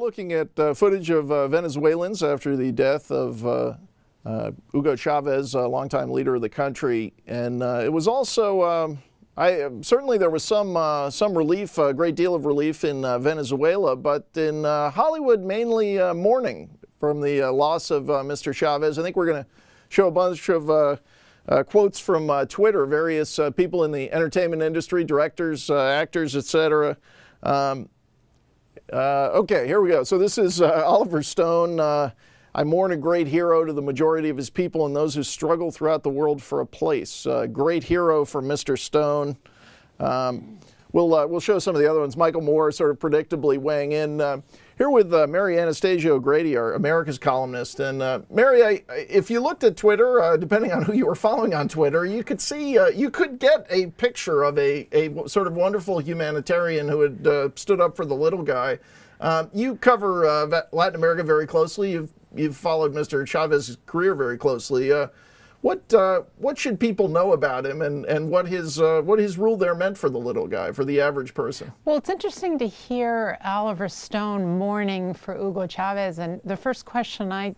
looking at footage of Venezuelans after the death of Hugo Chavez, a longtime leader of the country, and it was also certainly there was some relief, a great deal of relief in Venezuela, but in Hollywood mainly mourning from the loss of Mr. Chavez. I think we're going to show a bunch of quotes from Twitter, various people in the entertainment industry, directors, actors, etc. Okay, here we go. So this is Oliver Stone. I mourn a great hero to the majority of his people and those who struggle throughout the world for a place. Great hero for Mr. Stone. We'll show some of the other ones. Michael Moore sort of predictably weighing in. Here with Mary Anastasia O'Grady, our America's columnist. And Mary, if you looked at Twitter, depending on who you were following on Twitter, you could see, you could get a picture of a sort of wonderful humanitarian who had stood up for the little guy. You cover Latin America very closely. You've followed Mr. Chavez's career very closely. What should people know about him, and what his rule there meant for the little guy, for the average person? Well, it's interesting to hear Oliver Stone mourning for Hugo Chavez, and the first question I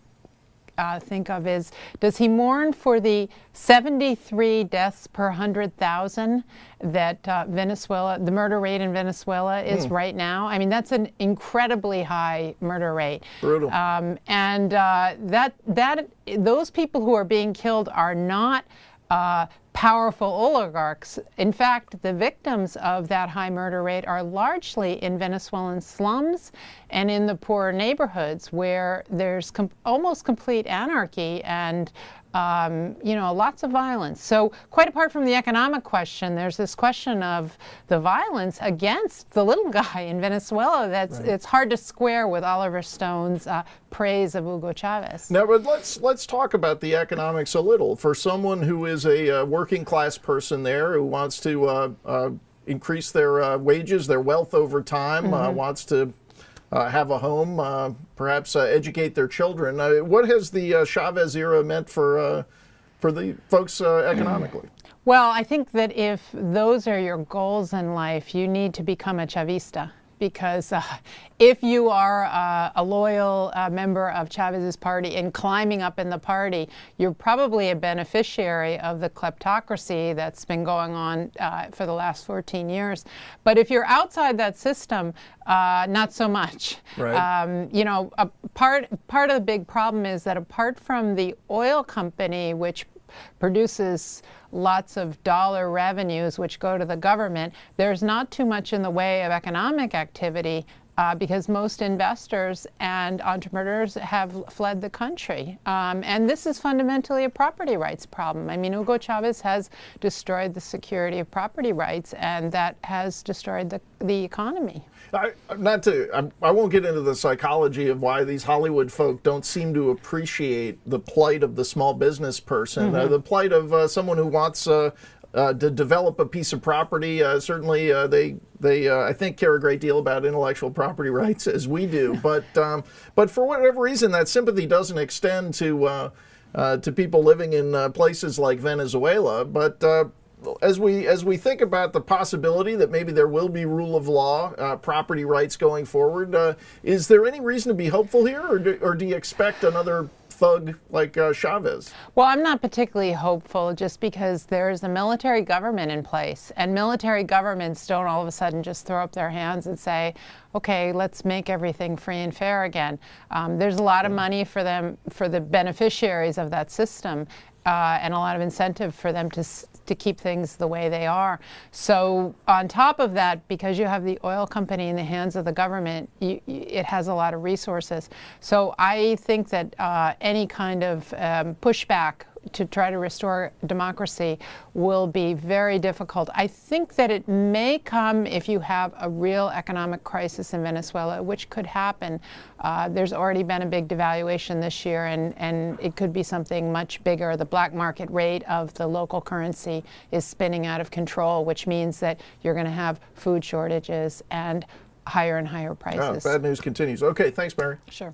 think of is, does he mourn for the 73 deaths per 100,000 that Venezuela, the murder rate in Venezuela is right now? I mean, that's an incredibly high murder rate. Brutal. Those people who are being killed are not powerful oligarchs. In fact, the victims of that high murder rate are largely in Venezuelan slums and in the poorer neighborhoods where there's almost complete anarchy and lots of violence. So quite apart from the economic question, there's this question of the violence against the little guy in Venezuela that's it's hard to square with Oliver Stone's praise of Hugo Chavez. Now, but let's talk about the economics a little. For someone who is a working class person there who wants to increase their wages, their wealth over time, wants to have a home, perhaps educate their children. What has the Chavez era meant for the folks economically? Well, I think that if those are your goals in life, you need to become a Chavista. Because if you are a loyal member of Chavez's party and climbing up in the party, you're probably a beneficiary of the kleptocracy that's been going on for the last 14 years. But if you're outside that system, not so much. Right. Part of the big problem is that apart from the oil company, which produces lots of dollar revenues which go to the government, there's not too much in the way of economic activity because most investors and entrepreneurs have fled the country. And this is fundamentally a property rights problem. I mean, Hugo Chavez has destroyed the security of property rights, and that has destroyed the economy. I won't get into the psychology of why these Hollywood folk don't seem to appreciate the plight of the small business person, the plight of someone who wants to develop a piece of property. Certainly, they I think care a great deal about intellectual property rights, as we do. But for whatever reason, that sympathy doesn't extend to people living in places like Venezuela. But as we think about the possibility that maybe there will be rule of law, property rights going forward, is there any reason to be hopeful here, or do you expect another thug like Chavez? Well, I'm not particularly hopeful just because there's a military government in place, and military governments don't all of a sudden just throw up their hands and say, okay, let's make everything free and fair again. There's a lot of money for them, for the beneficiaries of that system, and a lot of incentive for them to keep things the way they are. So on top of that, because you have the oil company in the hands of the government, it has a lot of resources. So I think that any kind of pushback to try to restore democracy will be very difficult. I think that it may come if you have a real economic crisis in Venezuela, which could happen. There's already been a big devaluation this year, and it could be something much bigger. The black market rate of the local currency is spinning out of control, which means that you're going to have food shortages and higher prices. Bad news continues. Okay, thanks, Mary. Sure.